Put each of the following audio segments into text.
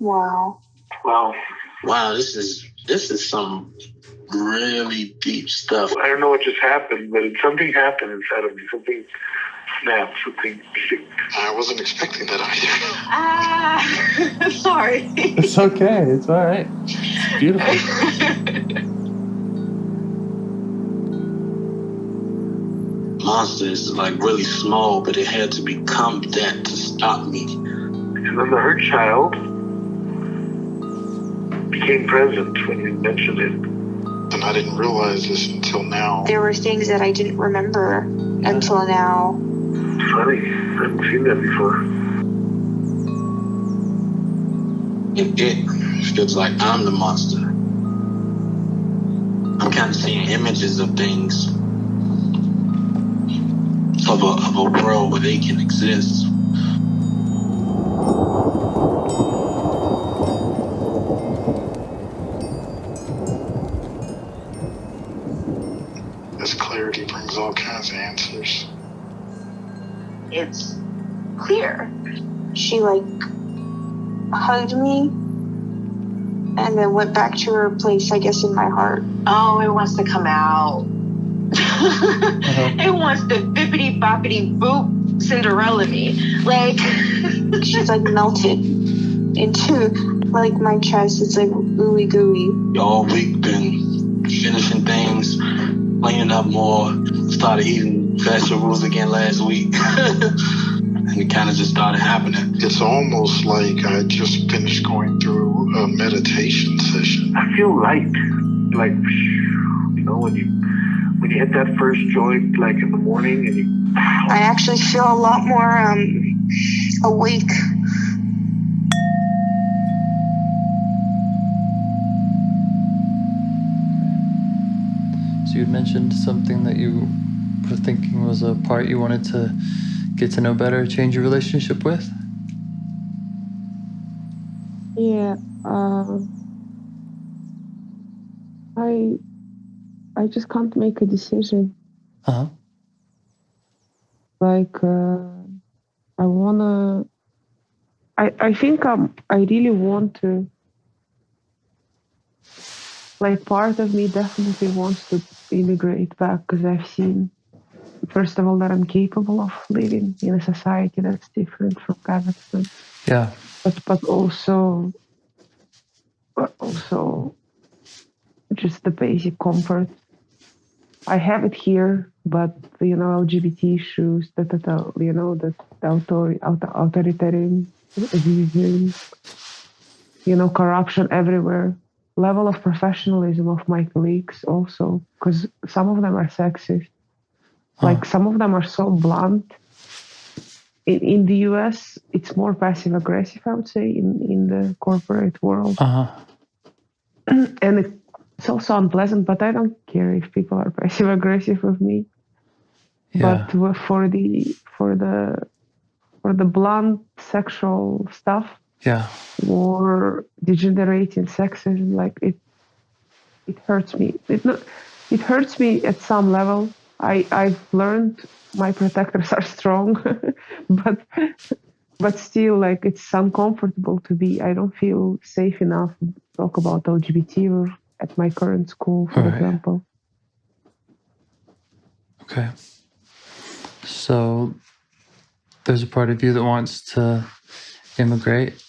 Wow. Wow, this is some really deep stuff. I don't know what just happened, but something happened inside of me. Something snapped, something. I wasn't expecting that either. Sorry. It's okay. It's all right. It's beautiful. Monster is like really small, but it had to become that to stop me. And then the hurt child became present when you mentioned it. And I didn't realize this until now. There were things that I didn't remember until now. Funny, I haven't seen that before. And it feels like I'm the monster. I'm kind of seeing images of things, of a world where they can exist. This clarity brings all kinds of answers. It's clear. She hugged me and then went back to her place, I guess, in my heart. Oh, it wants to come out. It wants to bippity boppity boop Cinderella me. She's melted into my chest. It's ooey gooey. All week been finishing things, cleaning up more, started eating vegetables again last week. And it kind of just started happening. It's almost like I just finished going through a meditation session. I feel light, when you hit that first joint, in the morning, and you. I actually feel a lot more awake. So you mentioned something that you were thinking was a part you wanted to get to know better, change your relationship with? Yeah. I just can't make a decision. Uh-huh. I wanna. I think I really want to. Part of me definitely wants to immigrate back because I've seen, first of all, that I'm capable of living in a society that's different from Kazakhstan. Yeah. But also just the basic comfort. I have it here, but LGBT issues, the authoritarian regime, corruption everywhere. Level of professionalism of my colleagues also, because some of them are sexist. Some of them are so blunt. In the US, it's more passive aggressive, I would say, in the corporate world. And it's also unpleasant, but I don't care if people are passive aggressive with me. Yeah. But for the blunt sexual stuff, yeah, or degenerating sexism, it hurts me. It hurts me at some level. I've learned my protectors are strong, but still, it's uncomfortable to be. I don't feel safe enough to talk about LGBT or at my current school, for example. Okay. So there's a part of you that wants to immigrate,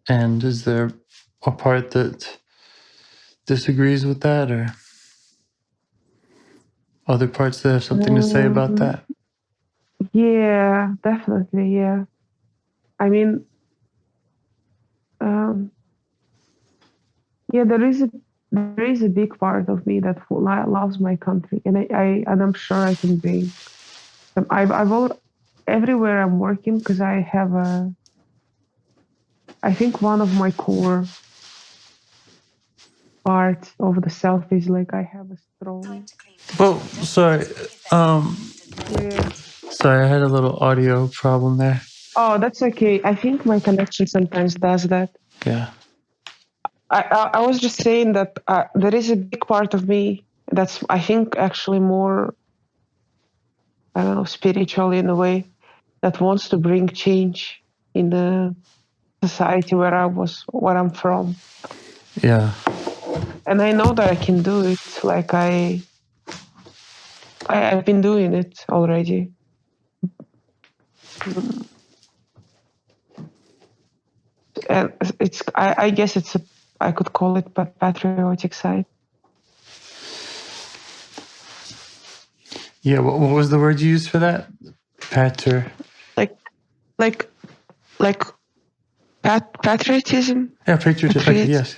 and is there a part that disagrees with that, or other parts that have something to say about that? Yeah, definitely. Yeah. I mean, there is a big part of me that loves my country, and I'm sure I can bring. Everywhere I'm working, because I have I think one of my core parts of the self is I have a strong. Oh, sorry. Yeah. Sorry, I had a little audio problem there. Oh, that's okay. I think my connection sometimes does that. Yeah. I was just saying that there is a big part of me that's, I think, actually more, I don't know, spiritual in a way, that wants to bring change in the society where I'm from. Yeah. And I know that I can do it. Like I've been doing it already. And I guess I could call it patriotic side. Yeah. What was the word you used for that? Patriotism. Yeah, patriotism. Okay, yes.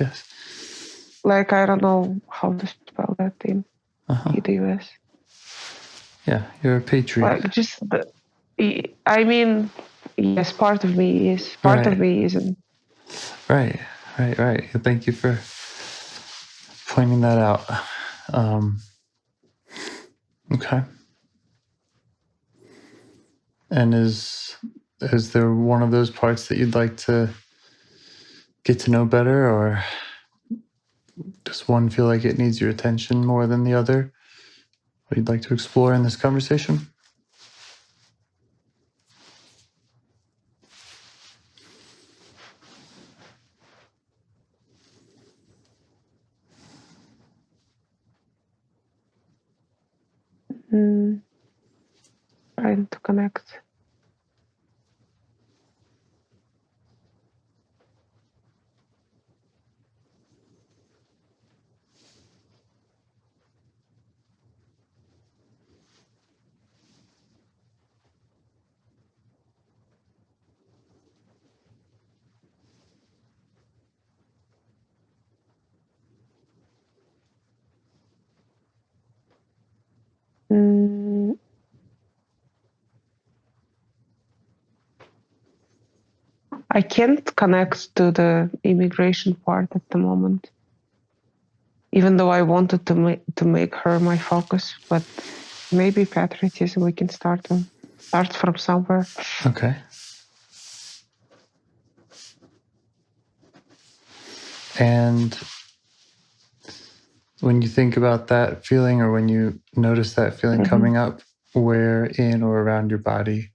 Like I don't know how to spell that in the US. Yeah, you're a patriot. Like just I mean, yes, part of me is. Part of me isn't. Right. Thank you for pointing that out. Okay. And is there one of those parts that you'd like to get to know better, or does one feel like it needs your attention more than the other? What you'd like to explore in this conversation? Trying to connect. I can't connect to the immigration part at the moment, even though I wanted to make her my focus. But maybe patriotism, we can start from somewhere. Okay. And when you think about that feeling, or when you notice that feeling coming up, where in or around your body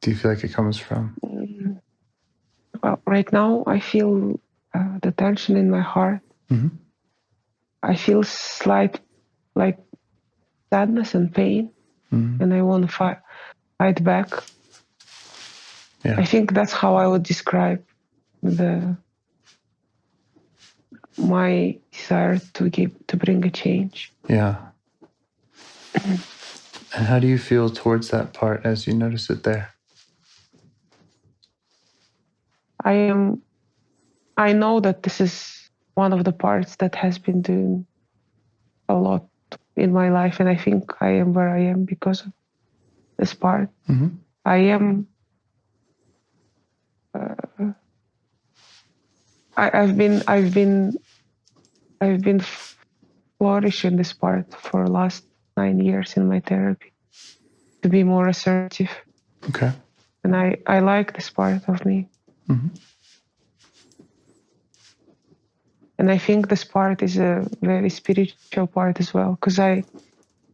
do you feel like it comes from? Well, right now I feel the tension in my heart. I feel slight, like, sadness and pain, and I want to fight back. Yeah. I think that's how I would describe my desire to bring a change. Yeah. And how do you feel towards that part as you notice it there? I know that this is one of the parts that has been doing a lot in my life, and I think I am where I am because of this part. I am. I've been flourishing this part for the last 9 years in my therapy to be more assertive. Okay. And I like this part of me. And I think this part is a very spiritual part as well, because I'm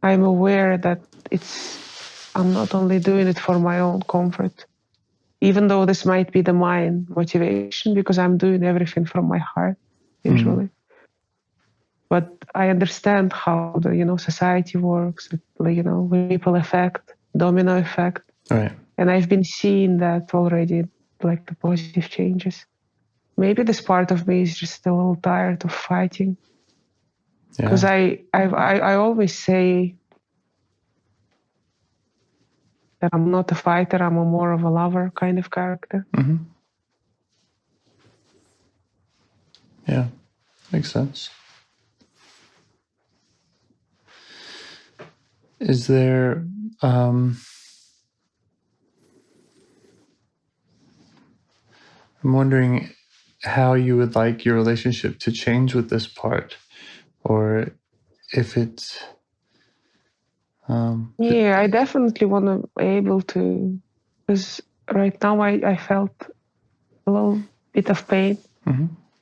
aware that I'm not only doing it for my own comfort, even though this might be the mind motivation, because I'm doing everything from my heart usually. But I understand how the society works, ripple effect, domino effect. Right. And I've been seeing that already, like the positive changes. Maybe this part of me is just a little tired of fighting. Because I always say that I'm not a fighter, I'm more of a lover kind of character. Yeah, makes sense. Is there I'm wondering how you would like your relationship to change with this part, or if it's yeah, I definitely want to be able to, because right now I felt a little bit of pain.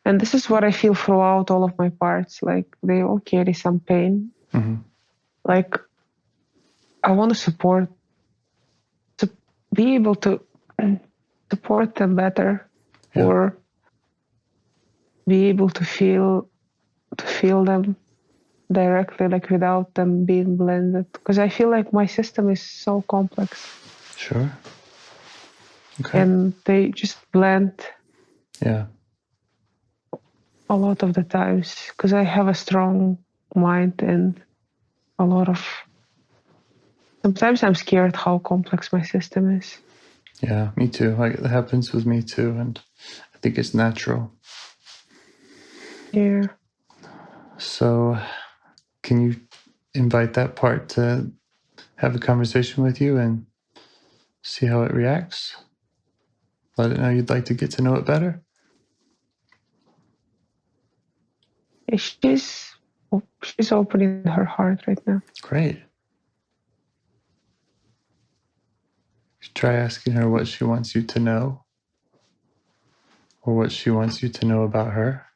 And this is what I feel throughout all of my parts. Like they all carry some pain. Like I want to be able to support them better, Yeah. or be able to feel them directly, like without them being blended. Because I feel like my system is so complex. Sure. Okay. And they just blend Yeah. a lot of the times because I have a strong mind and a lot of. Sometimes I'm scared how complex my system is. Yeah, me too. Like it happens with me too, and I think it's natural. Yeah. So, can you invite that part to have a conversation with you and see how it reacts? Let it know you'd like to get to know it better. She's opening her heart right now. Great. Try asking her what she wants you to know or what she wants you to know about her.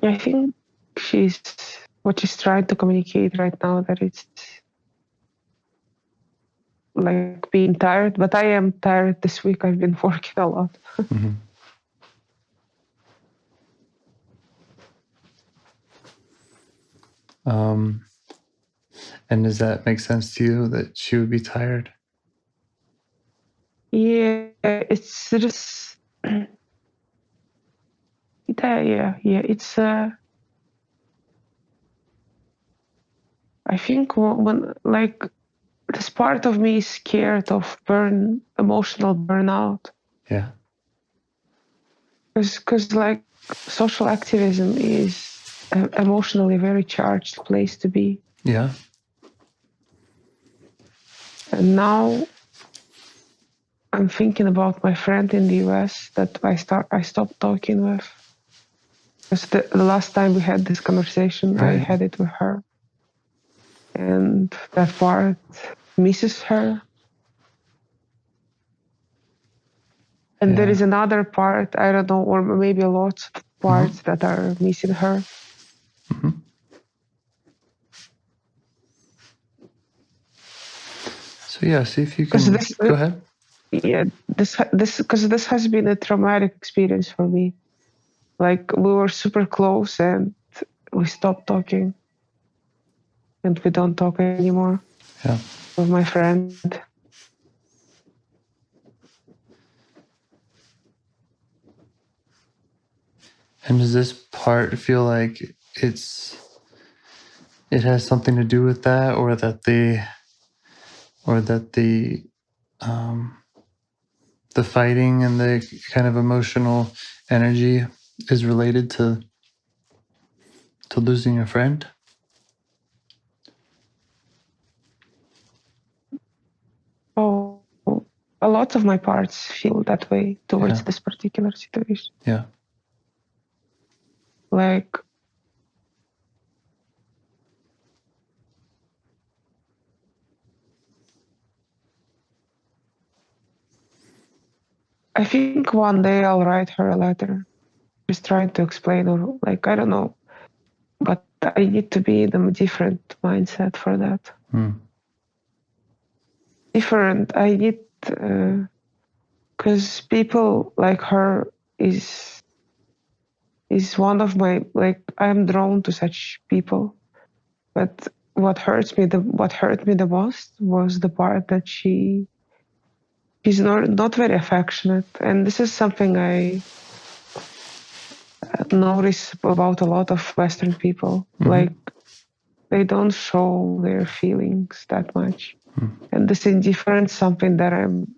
I think what she's trying to communicate right now, that it's like being tired, but I am tired this week. I've been working a lot. Mm-hmm. And does that make sense to you that she would be tired? Yeah, it's just yeah. It's I think when like this part of me is scared of emotional burnout. Yeah. Because like social activism is an emotionally very charged place to be. Yeah. And now I'm thinking about my friend in the US that I stopped talking with. Because the last time we had this conversation, Right. I had it with her. And that part misses her. And there is another part, I don't know, or maybe a lot of parts that are missing her. Mm-hmm. So yeah, see if you can. Go ahead. Yeah, this has been a traumatic experience for me. Like we were super close and we stopped talking, and we don't talk anymore. Yeah. With my friend. And does this part feel like it has something to do with that, or that the fighting and the kind of emotional energy is related to losing a friend? Oh, a lot of my parts feel that way towards this particular situation. Yeah. Like, I think one day I'll write her a letter, just trying to explain, or like, I don't know, but I need to be in a different mindset for that. Different. I need, because people like her is one of my, like, I'm drawn to such people. But what hurt me the most was the part that she's not very affectionate, and this is something I notice about a lot of Western people. Mm-hmm. Like they don't show their feelings that much, and this indifference something that I'm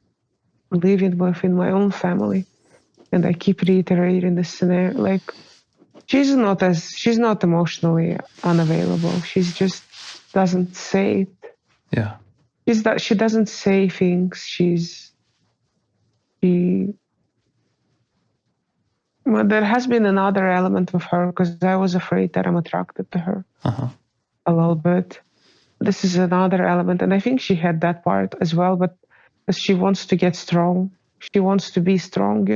living with in my own family, and I keep reiterating this scenario. Like she's not emotionally unavailable. She's just doesn't say it. Yeah. She doesn't say things. Well, there has been another element with her because I was afraid that I'm attracted to her. Uh-huh. a little bit. This is another element, and I think she had that part as well, but because she wants to get strong, she wants to be strong,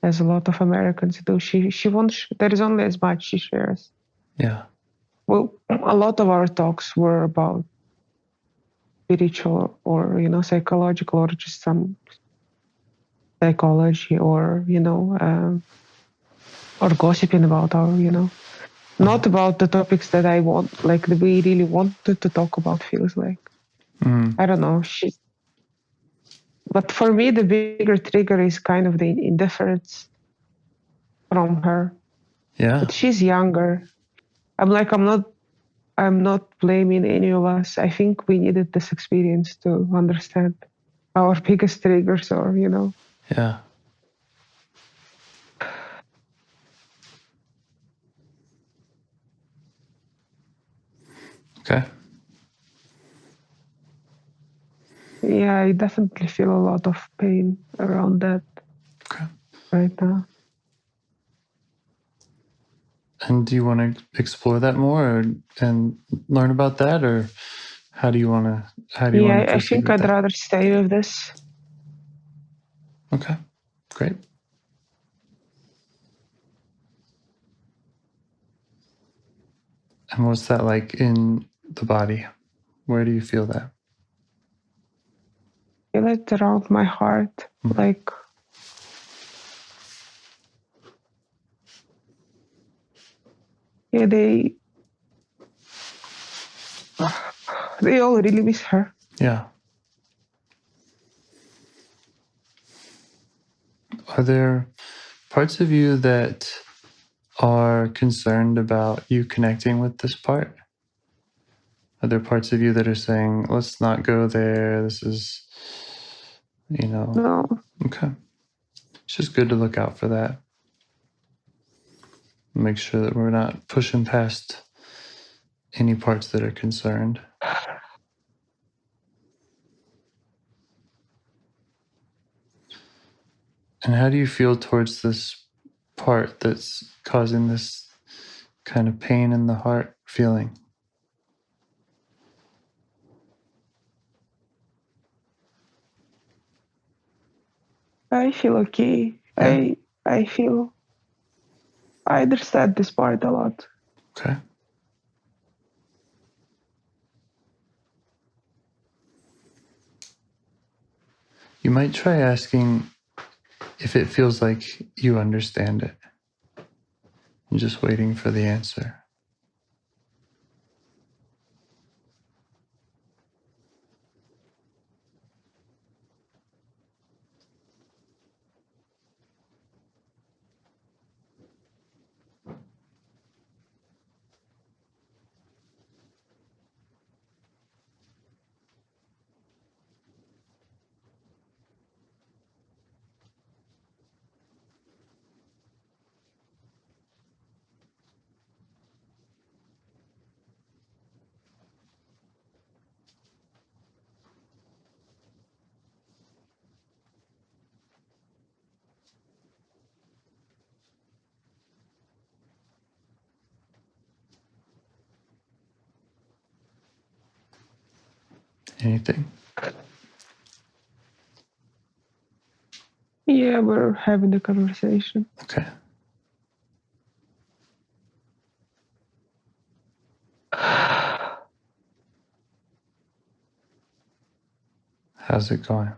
as a lot of Americans do. She wants, there is only as much she shares. Yeah. Well, a lot of our talks were about spiritual or, psychological or just some psychology or, or gossiping about our, not about the topics that I want, like that we really wanted to talk about, feels like. I don't know. But for me, the bigger trigger is kind of the indifference from her. Yeah. But she's younger. I'm not blaming any of us. I think we needed this experience to understand our biggest triggers or, Yeah. Okay. Yeah, I definitely feel a lot of pain around that right now. And do you want to explore that more and learn about that, or how do you want to I proceed think with I'd that? rather stay with this. Okay, great. And what's that like in the body? Where do you feel that? Feel it around my heart, like they all really miss her. Yeah. Are there parts of you that are concerned about you connecting with this part? Are there parts of you that are saying, let's not go there? This is, No, okay. It's just good to look out for that. Make sure that we're not pushing past any parts that are concerned. And how do you feel towards this part that's causing this kind of pain in the heart feeling? I feel okay. Yeah. I feel I understand this part a lot. Okay. You might try asking if it feels like you understand it and just waiting for the answer. Anything? Yeah, we're having a conversation. Okay. How's it going?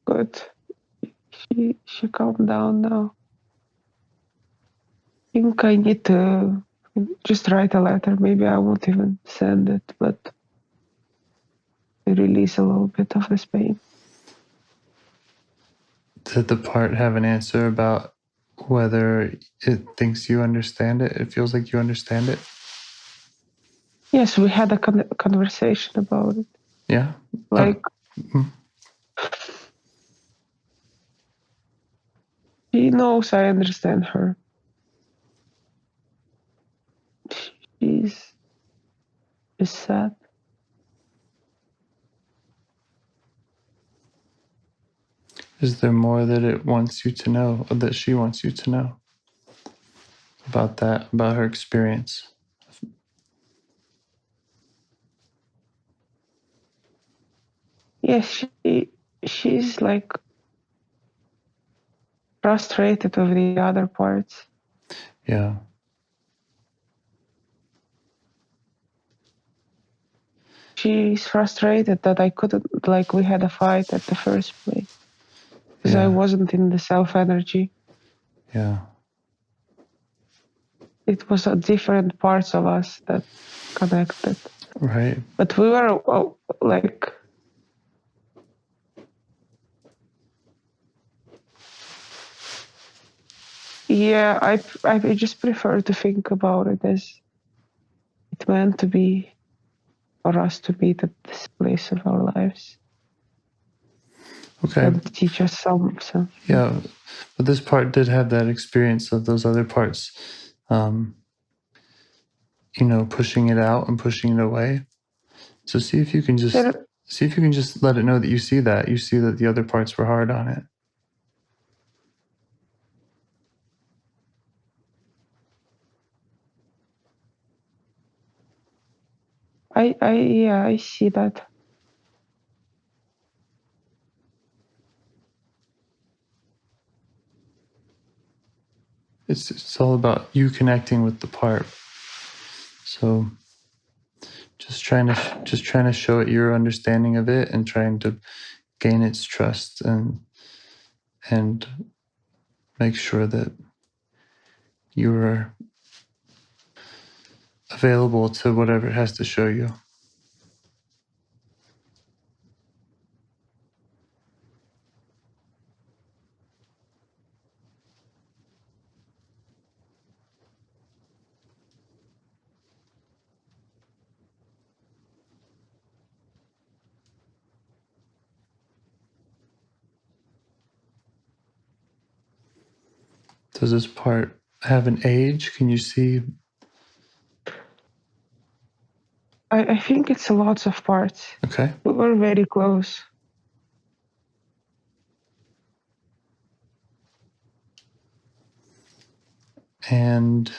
Good. She calmed down now. I think I need to just write a letter. Maybe I won't even send it, but to release a little bit of this pain. Did the part have an answer about whether it thinks you understand it? It feels like you understand it? Yes, we had a conversation about it. Yeah? Like, she knows I understand her. She's sad. Is there more that it wants you to know, or that she wants you to know? about that, about her experience? Yes, she's like frustrated with the other parts. Yeah. She's frustrated that I couldn't, like, we had a fight at the first place because I Yeah. wasn't in the self energy. Yeah. It was different parts of us that connected. Right. But we were like, yeah, I just prefer to think about it as it meant to be for us to meet at this place of our lives. Okay. And teach us something. Yeah. But this part did have that experience of those other parts, pushing it out and pushing it away. So see if you can just let it know that you see that. You see that the other parts were hard on it. I see that. It's all about you connecting with the part. So just trying to show it your understanding of it and trying to gain its trust and make sure that you're available to whatever it has to show you. Does this part have an age? Can you see? I think it's lots of parts. Okay. We were very close. And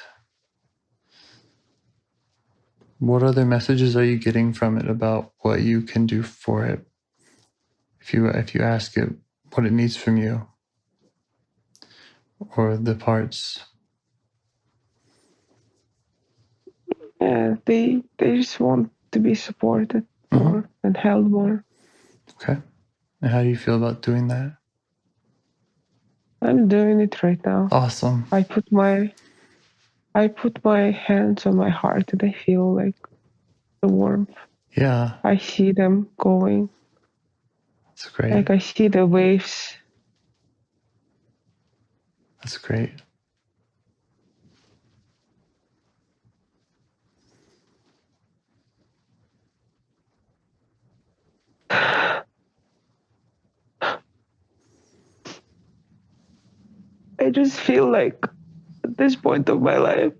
what other messages are you getting from it about what you can do for it? If you ask it what it needs from you or the parts. Yeah, they just want to be supported more and held more. Okay. And how do you feel about doing that? I'm doing it right now. Awesome. I put my hands on my heart and I feel like the warmth. Yeah. I see them going. That's great. Like I see the waves. That's great. I just feel like at this point of my life,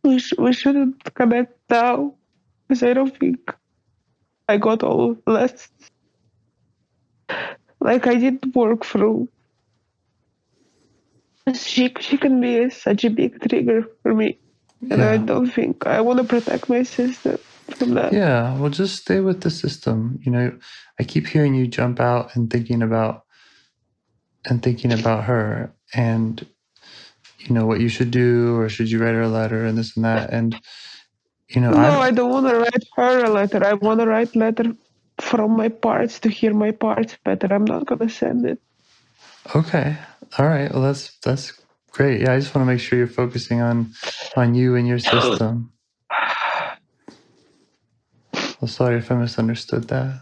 we shouldn't connect now because I don't think I got all lessons. Like I didn't work through. She can be such a big trigger for me, and I don't think I want to protect my sister from that. Yeah, well, just stay with the system. I keep hearing you jump out and thinking about her and what you should do, or should you write her a letter and this and that. And No, I don't want to write her a letter. I want to write letter from my parts to hear my parts better. I'm not gonna send it. Okay. All right. Well, that's great. Yeah, I just want to make sure you're focusing on you and your system. Well, sorry if I misunderstood that.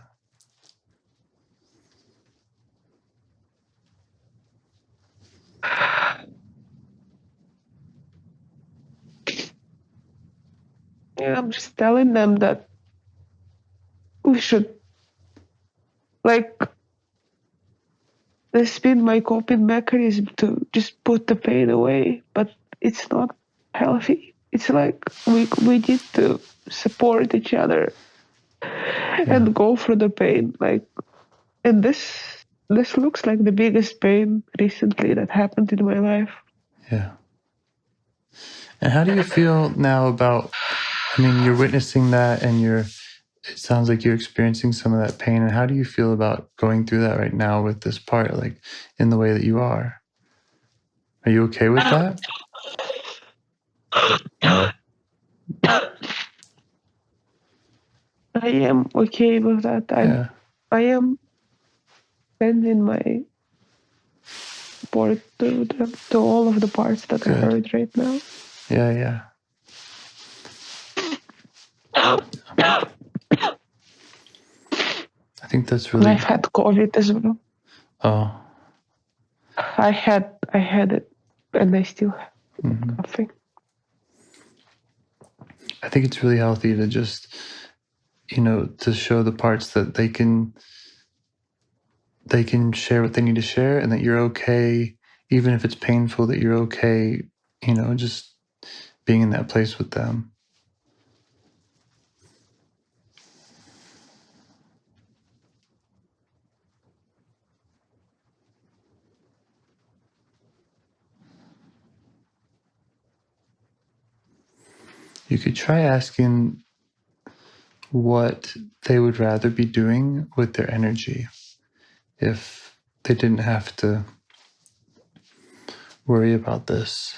Yeah, I'm just telling them that we should, like, this been my coping mechanism to just put the pain away, but it's not healthy. It's like we need to support each other and go through the pain. Like, and this this looks like the biggest pain recently that happened in my life. Yeah. And how do you feel now about, I mean, you're witnessing that and it sounds like you're experiencing some of that pain. And how do you feel about going through that right now with this part, like in the way that you are? Are you okay with that? I am okay with that. Yeah. I am sending my support to all of the parts that are hurt right now. Yeah, yeah. I think that's really. I've had COVID as well. Oh. I had it, and I still have coughing. I think it's really healthy to just, to show the parts that they can share what they need to share, and that you're okay, even if it's painful, that you're okay, just being in that place with them. You could try asking what they would rather be doing with their energy if they didn't have to worry about this.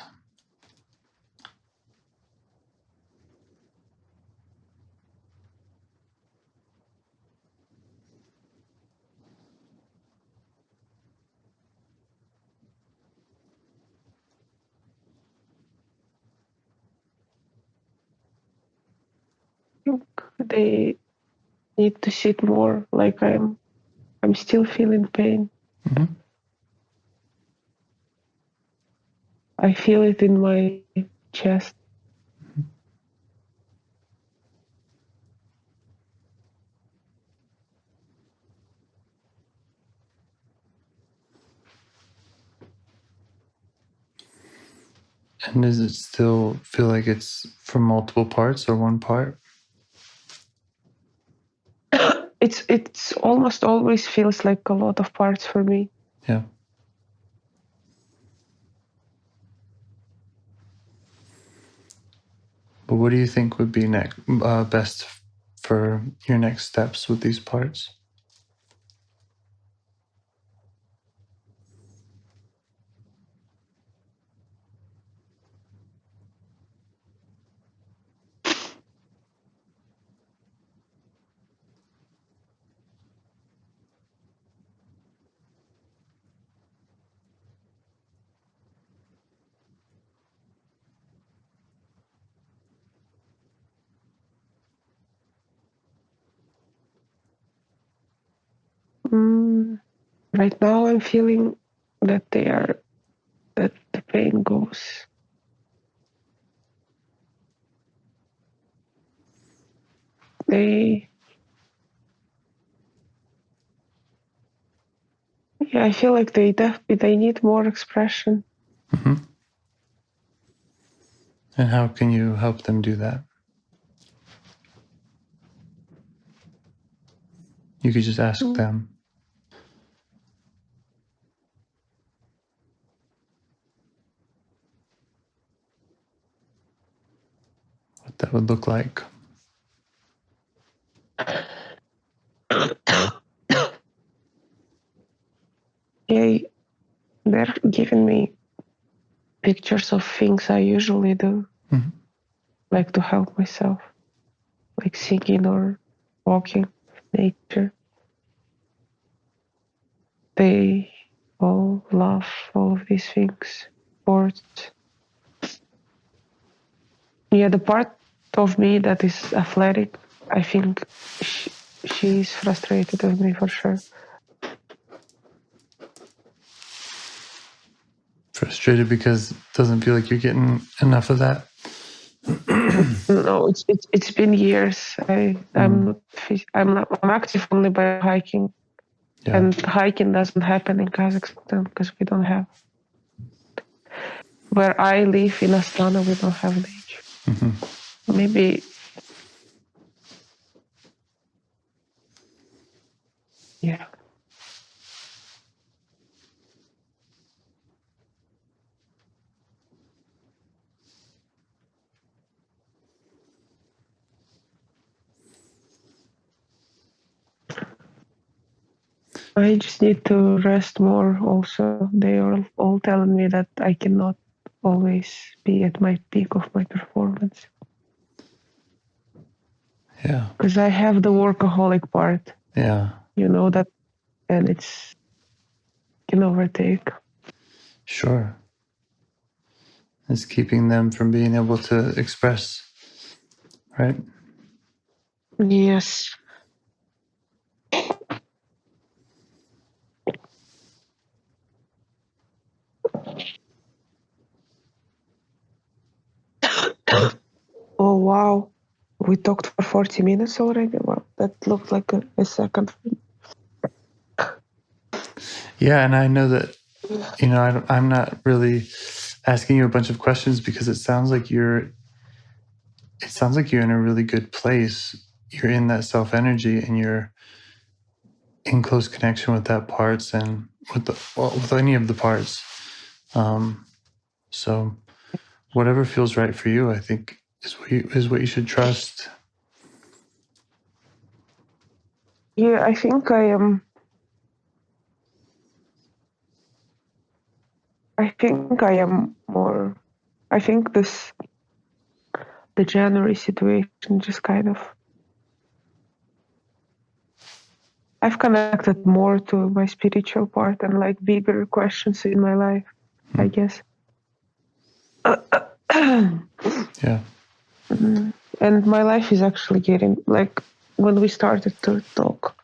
They need to sit more. Like I'm still feeling pain. Mm-hmm. I feel it in my chest. And does it still feel like it's from multiple parts or one part? It's almost always feels like a lot of parts for me. Yeah. But what do you think would be best for your next steps with these parts? Right now I'm feeling that that the pain goes. I feel like they need more expression. Mm-hmm. And how can you help them do that? You could just ask them. What that would look like. They're giving me pictures of things I usually do, like to help myself, like singing or walking with nature. They all love all of these things. Sports. Yeah, the part of me that is athletic, I think she's frustrated with me for sure. Frustrated because it doesn't feel like you're getting enough of that? No, it's been years. I'm active only by hiking, and hiking doesn't happen in Kazakhstan because we don't have. Where I live in Astana, we don't have nature. Maybe. Yeah. I just need to rest more also. They are all telling me that I cannot always be at my peak of my performance. Yeah. Because I have the workaholic part. Yeah. You know that, and it's can overtake. Sure. It's keeping them from being able to express, right? Yes. Oh, wow. We talked for 40 minutes already. Well, that looked like a second. Yeah, and I know that, I'm not really asking you a bunch of questions because it sounds like you're in a really good place. You're in that self energy and you're in close connection with that parts and with any of the parts. So whatever feels right for you, I think is what you should trust. Yeah, I think I am. I think I am more. I think the January situation just kind of. I've connected more to my spiritual part and like bigger questions in my life, I guess. Yeah. And my life is actually getting like when we started to talk,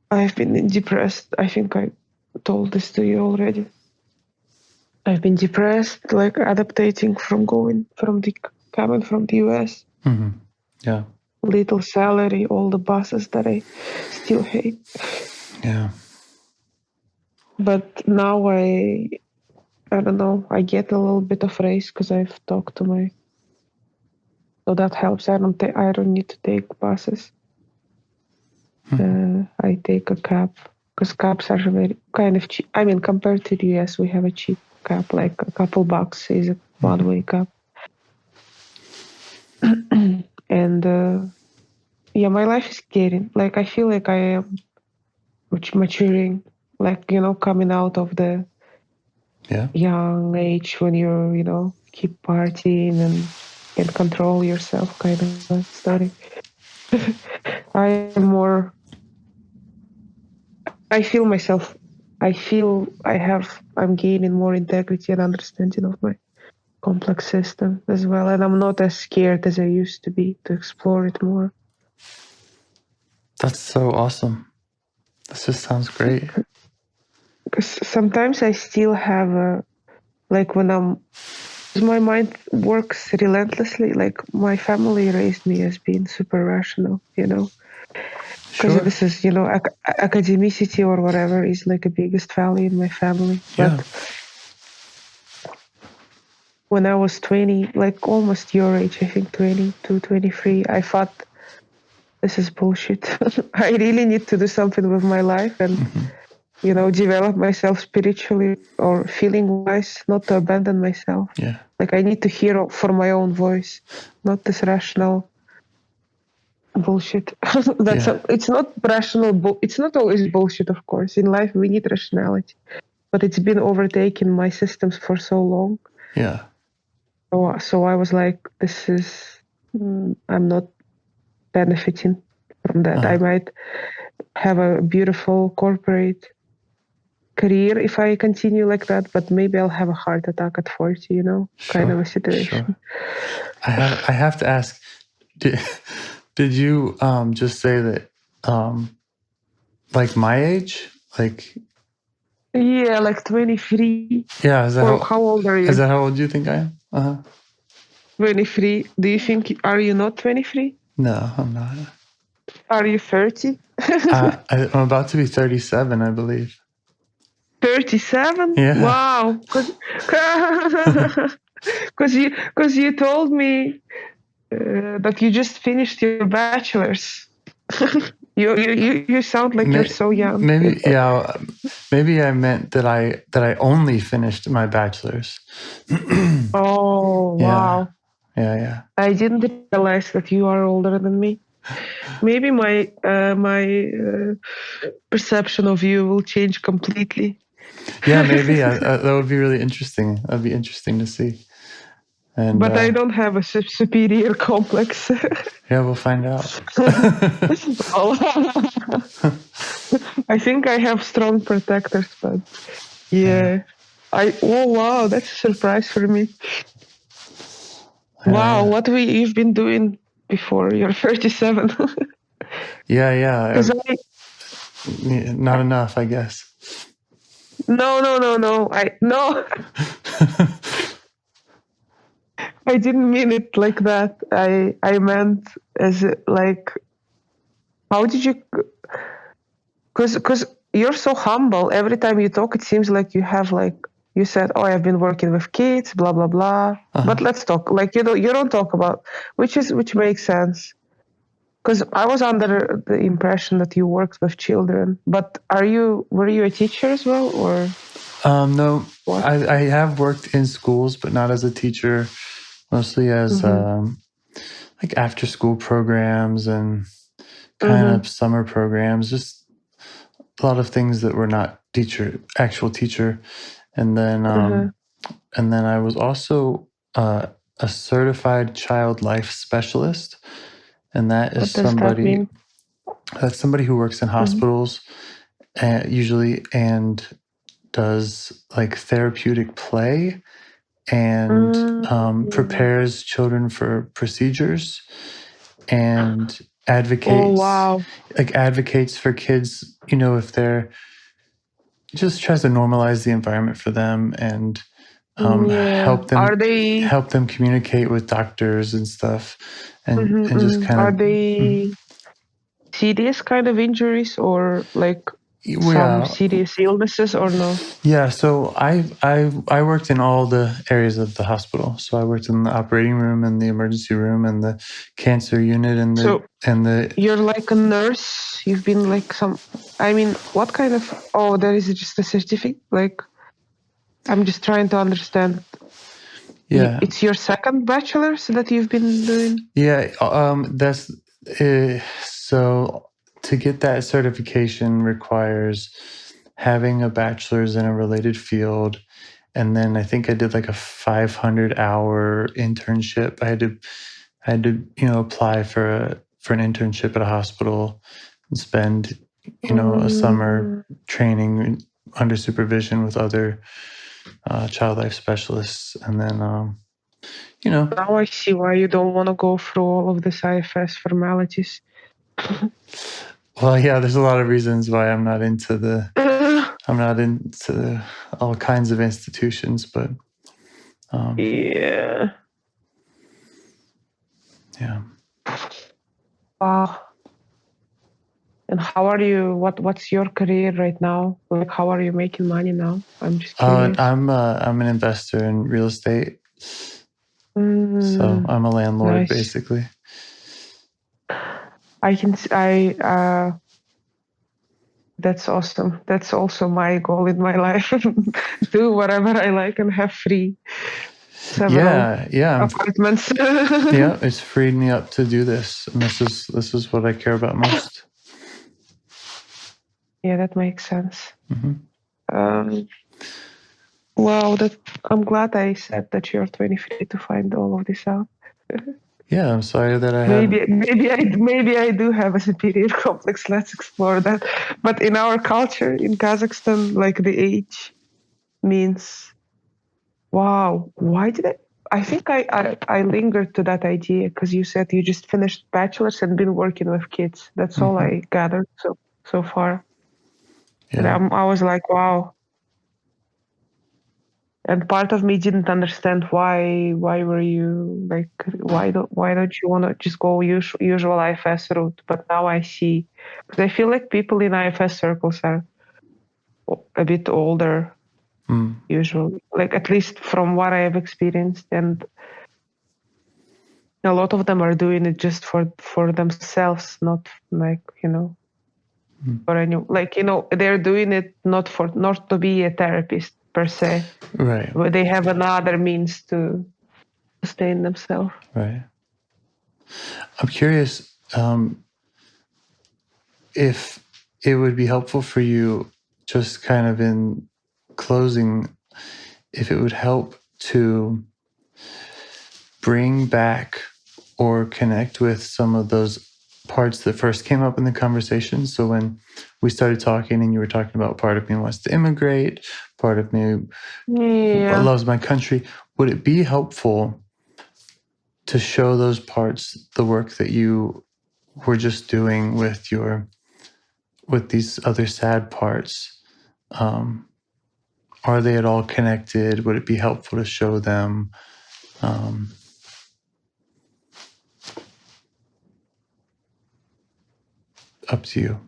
I've been depressed. I think I told this to you already. I've been depressed, like adapting from coming from the US. Mm-hmm. Yeah. Little salary, all the bosses that I still hate. Yeah. But now I don't know, I get a little bit of raise because I've talked to so that helps. I don't need to take buses. I take a cab because cabs are very kind of cheap. I mean, compared to the US, we have a cheap cab, like a couple bucks is a one-way cab. And yeah, my life is getting like I feel like I am maturing, like coming out of the young age when you're keep partying and can control yourself kind of story. I am more. I feel myself. I'm gaining more integrity and understanding of my complex system as well, and I'm not as scared as I used to be to explore it more. That's so awesome. This just sounds great. Because sometimes I still have like when my mind works relentlessly. Like my family raised me as being super rational, because this is academicity or whatever is like a biggest value in my family. Yeah. But when I was 20, like almost your age, I think 22, 23, I thought this is bullshit. I really need to do something with my life and develop myself spiritually or feeling wise, not to abandon myself. Yeah. Like I need to hear for my own voice, not this rational bullshit. It's not rational. It's not always bullshit, of course. In life, we need rationality, but it's been overtaking my systems for so long. Yeah. So I was like, I'm not benefiting from that. I might have a beautiful corporate career if I continue like that, but maybe I'll have a heart attack at 40, kind of a situation. Sure. I have to ask, did you just say that like my age? Like yeah, like 23. Yeah, How old are you? Is that how old you think I am? 23. Do you think are you not 23? No, I'm not. Are you 30? I'm about to be 37, I believe. 37? Yeah. Wow. Because you told me that you just finished your bachelor's. you sound like you're so young. Maybe I meant that I only finished my bachelor's. Oh, wow. Yeah. I didn't realize that you are older than me. Maybe my perception of you will change completely. Yeah, maybe that would be really interesting. That'd be interesting to see. And But I don't have a superior complex. yeah, we'll find out. I think I have strong protectors, but yeah. Oh wow, that's a surprise for me. Wow, what you've been doing before you're 37? Yeah. 'Cause Not enough, I guess. No. I didn't mean it like that. I meant as like, how did you? Because you're so humble. Every time you talk, it seems like you have like you said. Oh, I've been working with kids, blah blah blah. But let's talk. Like you don't talk about which makes sense. Because I was under the impression that you worked with children. But were you a teacher as well, or? No, I have worked in schools, but not as a teacher. Mostly as like after school programs and kind of summer programs, just a lot of things that were not actual teacher. And then I was also a certified child life specialist, and that is somebody that's somebody who works in hospitals usually and does like therapeutic play and prepares children for procedures and advocates for kids, if they're just tries to normalize the environment for them and help them communicate with doctors and stuff and just kind of. Are they serious kind of injuries or like some serious illnesses or no? Yeah, so I worked in all the areas of the hospital. So I worked in the operating room and the emergency room and the cancer unit and the. You're like a nurse. You've been like what kind of? Oh, there is just a certificate. Like, I'm just trying to understand. Yeah, it's your second bachelor's that you've been doing. Yeah, that's so to get that certification requires having a bachelor's in a related field, and then I think I did like a 500-hour internship. I had to apply for an internship at a hospital and spend a summer training under supervision with other child life specialists, and then Now I see why you don't want to go through all of this IFS formalities. Well, yeah, there's a lot of reasons why I'm not into all kinds of institutions, but yeah. Wow. And how are you? What's your career right now? Like, how are you making money now? I'm just curious. I'm an investor in real estate, so I'm a landlord basically. That's awesome. That's also my goal in my life. Do whatever I like and have free apartments. Yeah, it's freed me up to do this, and this is what I care about most. Yeah, that makes sense. Well, I'm glad I said that you're 23 to find all of this out. Yeah, I'm sorry that I maybe I do have a superior complex. Let's explore that. But in our culture in Kazakhstan, like the age means, wow, why did I think I lingered to that idea because you said you just finished bachelor's and been working with kids. That's all I gathered so far. Yeah. And I was like, wow. And part of me didn't understand why were you like why don't you want to just go usual IFS route? But now I see, because I feel like people in IFS circles are a bit older usually, like at least from what I have experienced, and a lot of them are doing it just for themselves, not like for any they're doing it not to be a therapist per se. Right. But they have another means to sustain themselves. Right. I'm curious, if it would be helpful for you, just kind of in closing, if it would help to bring back or connect with some of those parts that first came up in the conversation. So when we started talking and you were talking about part of me wants to immigrate, part of me loves my country, would it be helpful to show those parts, the work that you were just doing with these other sad parts? Are they at all connected? Would it be helpful to show them? Up to you.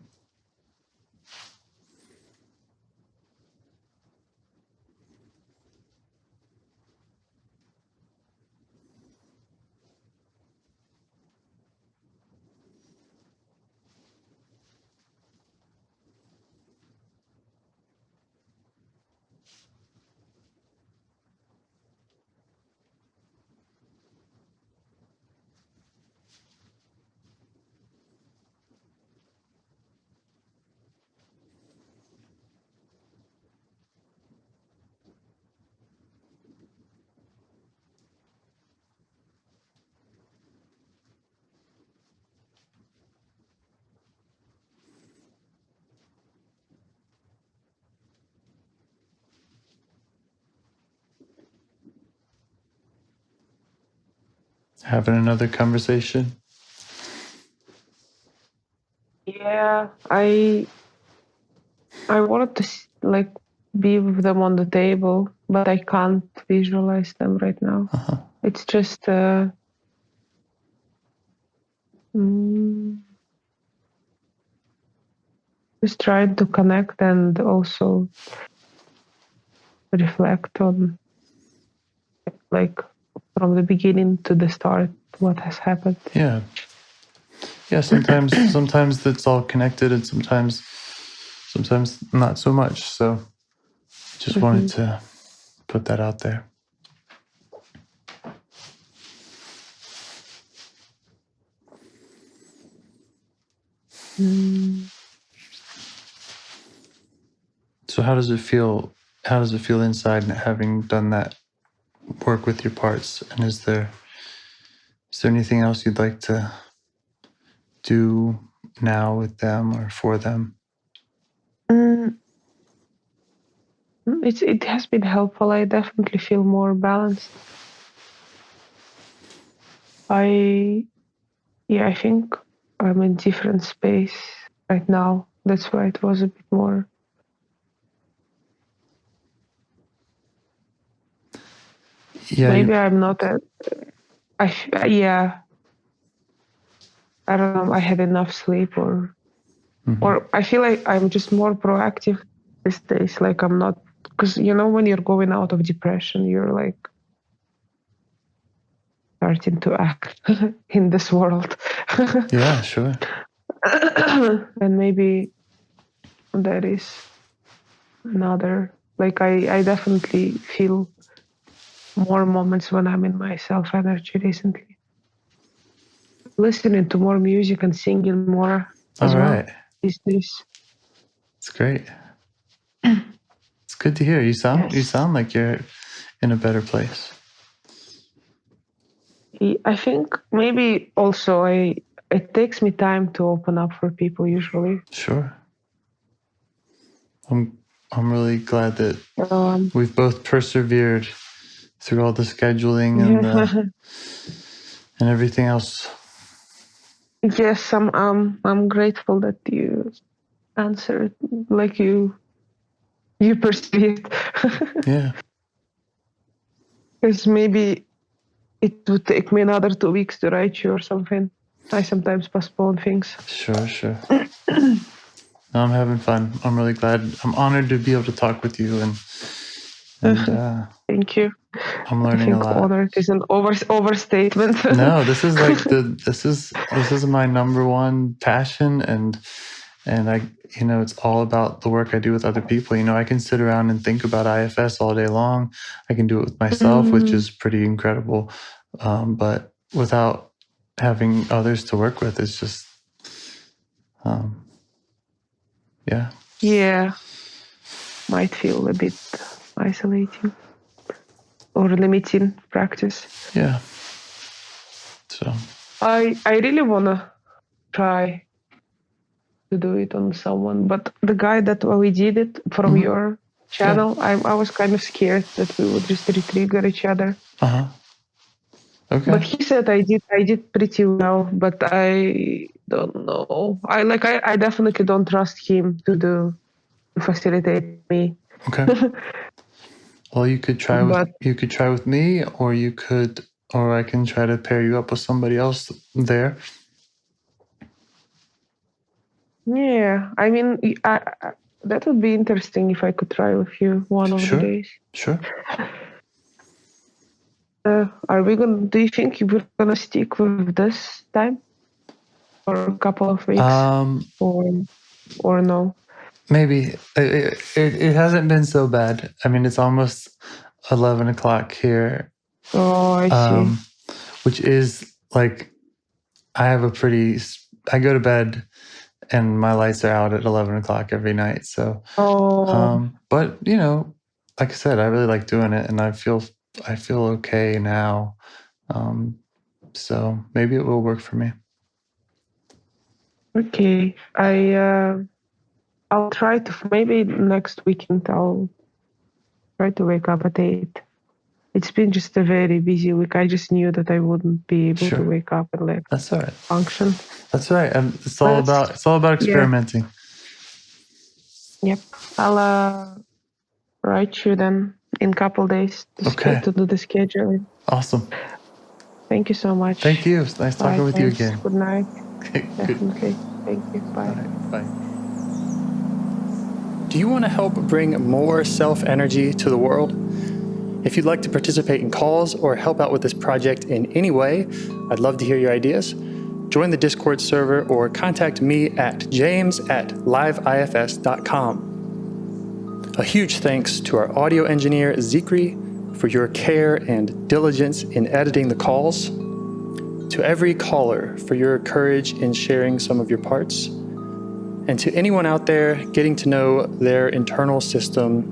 Having another conversation? Yeah, I wanted to like be with them on the table, but I can't visualize them right now. It's just just trying to connect and also reflect on, like, from the beginning to the start, what has happened. Yeah. Sometimes it's all connected, and sometimes not so much. So just wanted to put that out there. So how does it feel? How does it feel inside having done that work with your parts? And is there anything else you'd like to do now with them or for them? It has been helpful. I definitely feel more balanced. I think I'm in different space right now. That's why it was a bit more. Yeah. Maybe I'm not I don't know. I had enough sleep, or I feel like I'm just more proactive these days. Like I'm not, because when you're going out of depression, you're like starting to act in this world. Yeah, sure. And maybe that is another. Like I definitely feel more moments when I'm in my self energy recently. Listening to more music and singing more as well these days. It's great. It's good to hear. You sound like you're in a better place. I think maybe also it takes me time to open up for people usually. Sure. I'm really glad that we've both persevered through all the scheduling and everything else. Yes, I'm grateful that you answered, like you persevered. Yeah. Because maybe it would take me another 2 weeks to write you or something. I sometimes postpone things. Sure. No, I'm having fun. I'm really glad. I'm honored to be able to talk with you, and thank you. I'm learning a lot. Honored is an overstatement. No, this is like this is my number one passion, and I it's all about the work I do with other people. I can sit around and think about IFS all day long. I can do it with myself, which is pretty incredible. But without having others to work with is just, yeah. Yeah, might feel a bit isolating or limiting practice. Yeah. So I really wanna try to do it on someone, but the guy that we did it from your channel, yeah. I was kind of scared that we would just re-trigger each other. Okay. But he said I did pretty well, but I don't know. I definitely don't trust him to facilitate me. Okay. Well, you could try with me, or I can try to pair you up with somebody else there. Yeah, I mean, that would be interesting if I could try with you one of the days. Sure. Do you think we're gonna stick with this time for a couple of weeks, or no? Maybe it hasn't been so bad. I mean, it's almost 11 o'clock here. Oh, I see. Which is like, I go to bed and my lights are out at 11 o'clock every night. So, but you know, like I said, I really like doing it, and I feel okay now. So maybe it will work for me. Okay, I'll try to, maybe next weekend I'll try to wake up at 8. It's been just a very busy week. I just knew that I wouldn't be able to wake up and that's all right. Function. That's right. And it's all about experimenting. Yeah. Yep. I'll write you then in a couple days to do the scheduling. Awesome. Thank you so much. Thank you. It's nice talking with you again. Good night. Definitely. Thank you. Bye. Bye. Do you want to help bring more self-energy to the world? If you'd like to participate in calls or help out with this project in any way, I'd love to hear your ideas. Join the Discord server or contact me at james@liveifs.com. A huge thanks to our audio engineer, Zikri, for your care and diligence in editing the calls. To every caller for your courage in sharing some of your parts. And to anyone out there getting to know their internal system,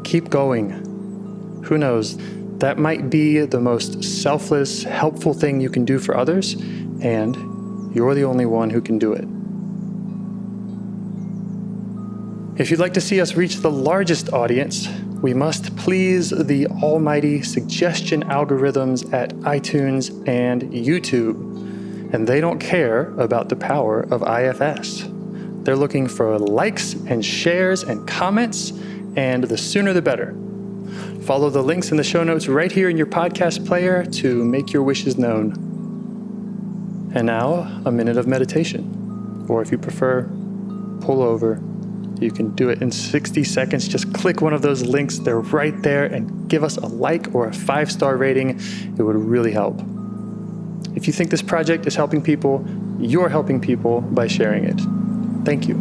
keep going. Who knows, that might be the most selfless, helpful thing you can do for others, and you're the only one who can do it. If you'd like to see us reach the largest audience, we must please the almighty suggestion algorithms at iTunes and YouTube, and they don't care about the power of IFS. They're looking for likes and shares and comments, and the sooner the better. Follow the links in the show notes right here in your podcast player to make your wishes known. And now, a minute of meditation. Or if you prefer, pull over. You can do it in 60 seconds. Just click one of those links. They're right there, and give us a like or a 5-star rating. It would really help. If you think this project is helping people, you're helping people by sharing it. Thank you.